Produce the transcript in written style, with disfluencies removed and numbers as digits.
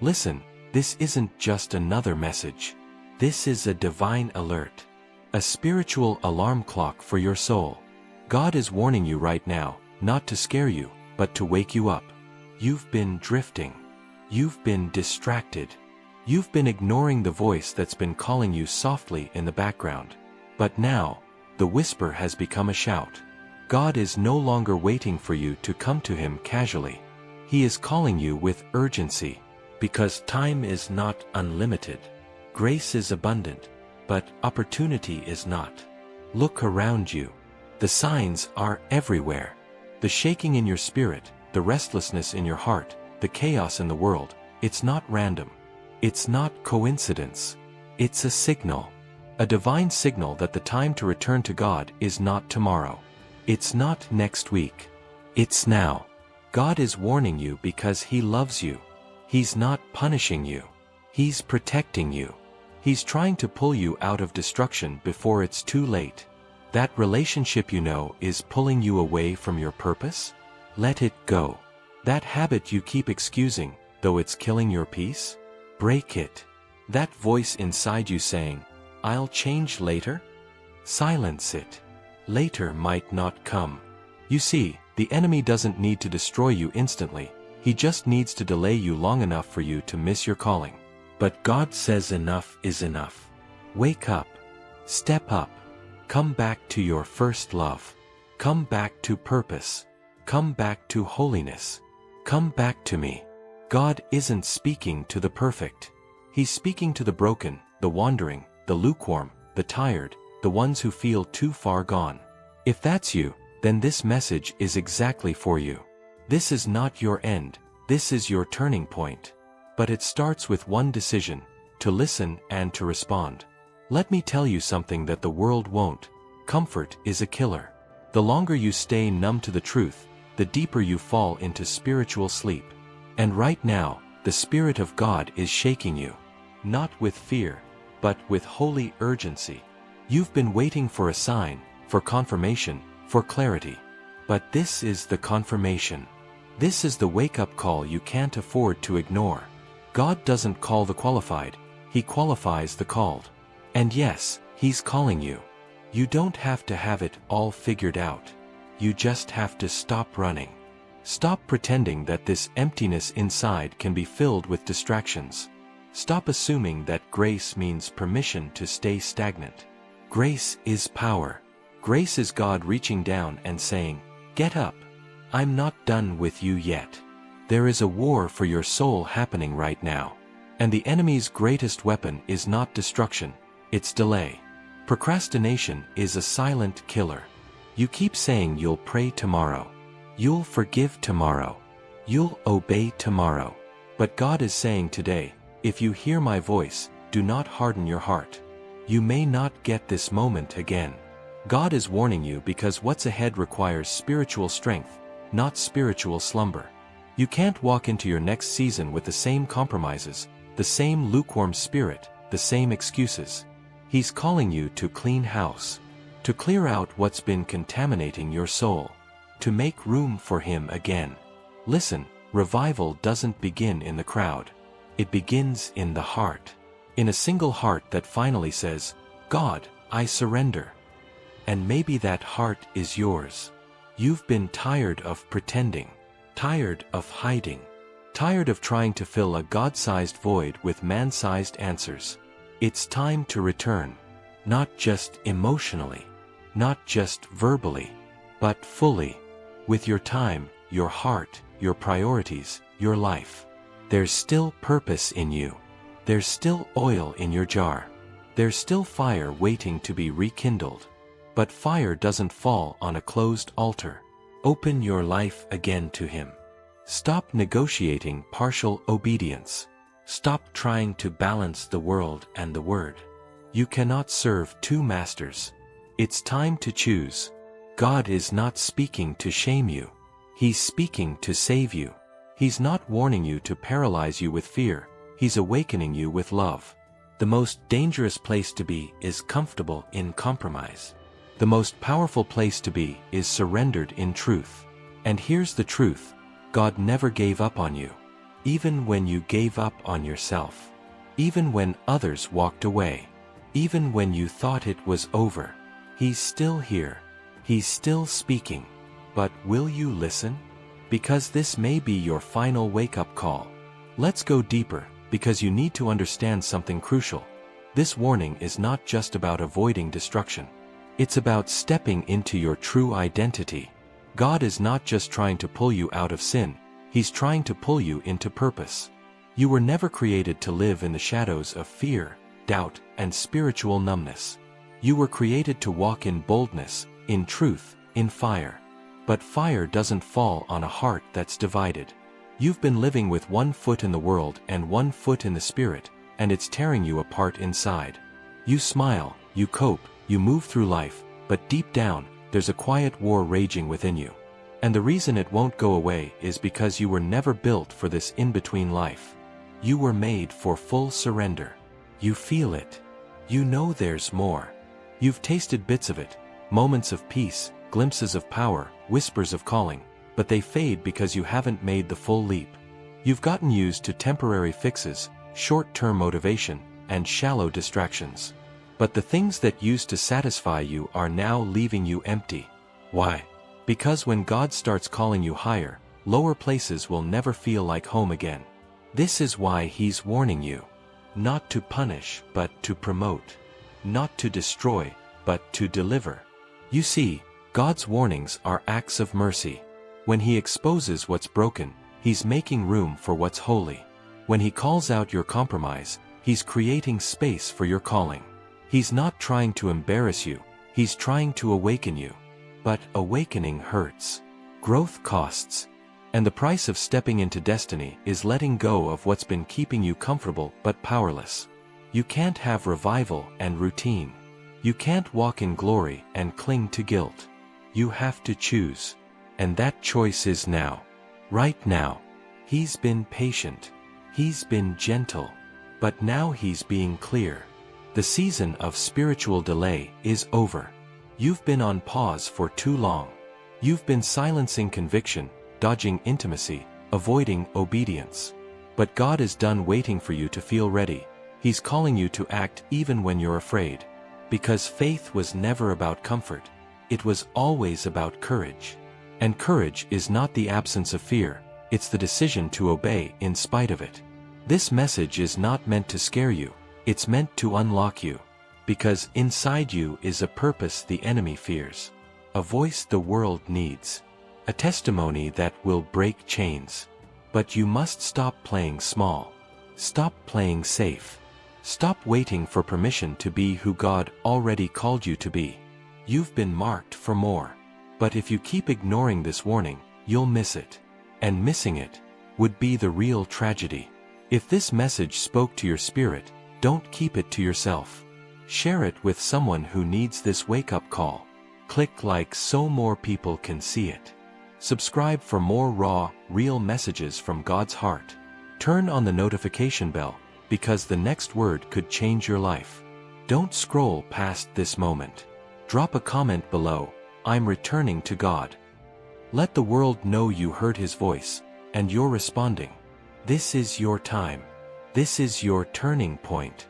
Listen, this isn't just another message. This is a divine alert. A spiritual alarm clock for your soul. God is warning you right now, not to scare you, but to wake you up. You've been drifting. You've been distracted. You've been ignoring the voice that's been calling you softly in the background. But now, the whisper has become a shout. God is no longer waiting for you to come to Him casually. He is calling you with urgency, because time is not unlimited. Grace is abundant, but opportunity is not. Look around you. The signs are everywhere. The shaking in your spirit, the restlessness in your heart, the chaos in the world, it's not random. It's not coincidence. It's a signal. A divine signal that the time to return to God is not tomorrow. It's not next week. It's now. God is warning you because He loves you. He's not punishing you. He's protecting you. He's trying to pull you out of destruction before it's too late. That relationship you know is pulling you away from your purpose? Let it go. That habit you keep excusing, though it's killing your peace? Break it. That voice inside you saying, "I'll change later?" Silence it. Later might not come. You see, the enemy doesn't need to destroy you instantly. He just needs to delay you long enough for you to miss your calling. But God says enough is enough. Wake up. Step up. Come back to your first love. Come back to purpose. Come back to holiness. Come back to me. God isn't speaking to the perfect. He's speaking to the broken, the wandering, the lukewarm, the tired, the ones who feel too far gone. If that's you, then this message is exactly for you. This is not your end, this is your turning point. But it starts with one decision, to listen and to respond. Let me tell you something that the world won't. Comfort is a killer. The longer you stay numb to the truth, the deeper you fall into spiritual sleep. And right now, the Spirit of God is shaking you. Not with fear, but with holy urgency. You've been waiting for a sign, for confirmation, for clarity. But this is the confirmation. This is the wake-up call you can't afford to ignore. God doesn't call the qualified, He qualifies the called. And yes, He's calling you. You don't have to have it all figured out. You just have to stop running. Stop pretending that this emptiness inside can be filled with distractions. Stop assuming that grace means permission to stay stagnant. Grace is power. Grace is God reaching down and saying, "Get up. I'm not done with you yet." There is a war for your soul happening right now. And the enemy's greatest weapon is not destruction, it's delay. Procrastination is a silent killer. You keep saying you'll pray tomorrow. You'll forgive tomorrow. You'll obey tomorrow. But God is saying today, if you hear my voice, do not harden your heart. You may not get this moment again. God is warning you because what's ahead requires spiritual strength, not spiritual slumber. You can't walk into your next season with the same compromises, the same lukewarm spirit, the same excuses. He's calling you to clean house, to clear out what's been contaminating your soul, to make room for Him again. Listen, revival doesn't begin in the crowd. It begins in the heart. In a single heart that finally says, "God, I surrender." And maybe that heart is yours. You've been tired of pretending, tired of hiding, tired of trying to fill a God-sized void with man-sized answers. It's time to return, not just emotionally, not just verbally, but fully, with your time, your heart, your priorities, your life. There's still purpose in you. There's still oil in your jar. There's still fire waiting to be rekindled. But fire doesn't fall on a closed altar. Open your life again to Him. Stop negotiating partial obedience. Stop trying to balance the world and the Word. You cannot serve two masters. It's time to choose. God is not speaking to shame you. He's speaking to save you. He's not warning you to paralyze you with fear. He's awakening you with love. The most dangerous place to be is comfortable in compromise. The most powerful place to be is surrendered in truth. And here's the truth: God never gave up on you. Even when you gave up on yourself. Even when others walked away. Even when you thought it was over. He's still here. He's still speaking. But will you listen? Because this may be your final wake-up call. Let's go deeper, because you need to understand something crucial. This warning is not just about avoiding destruction. It's about stepping into your true identity. God is not just trying to pull you out of sin, He's trying to pull you into purpose. You were never created to live in the shadows of fear, doubt, and spiritual numbness. You were created to walk in boldness, in truth, in fire. But fire doesn't fall on a heart that's divided. You've been living with one foot in the world and one foot in the spirit, and it's tearing you apart inside. You smile, you cope, you move through life, but deep down, there's a quiet war raging within you. And the reason it won't go away is because you were never built for this in-between life. You were made for full surrender. You feel it. You know there's more. You've tasted bits of it, moments of peace, glimpses of power, whispers of calling, but they fade because you haven't made the full leap. You've gotten used to temporary fixes, short-term motivation, and shallow distractions. But the things that used to satisfy you are now leaving you empty. Why? Because when God starts calling you higher, lower places will never feel like home again. This is why He's warning you. Not to punish, but to promote. Not to destroy, but to deliver. You see, God's warnings are acts of mercy. When He exposes what's broken, He's making room for what's holy. When He calls out your compromise, He's creating space for your calling. He's not trying to embarrass you, He's trying to awaken you. But awakening hurts. Growth costs. And the price of stepping into destiny is letting go of what's been keeping you comfortable but powerless. You can't have revival and routine. You can't walk in glory and cling to guilt. You have to choose. And that choice is now. Right now. He's been patient. He's been gentle. But now He's being clear. The season of spiritual delay is over. You've been on pause for too long. You've been silencing conviction, dodging intimacy, avoiding obedience. But God is done waiting for you to feel ready. He's calling you to act even when you're afraid. Because faith was never about comfort. It was always about courage. And courage is not the absence of fear, it's the decision to obey in spite of it. This message is not meant to scare you, it's meant to unlock you. Because inside you is a purpose the enemy fears. A voice the world needs. A testimony that will break chains. But you must stop playing small. Stop playing safe. Stop waiting for permission to be who God already called you to be. You've been marked for more. But if you keep ignoring this warning, you'll miss it. And missing it would be the real tragedy. If this message spoke to your spirit, don't keep it to yourself. Share it with someone who needs this wake-up call. Click like so more people can see it. Subscribe for more raw, real messages from God's heart. Turn on the notification bell, because the next word could change your life. Don't scroll past this moment. Drop a comment below, I'm returning to God. Let the world know you heard His voice, and you're responding. This is your time. This is your turning point.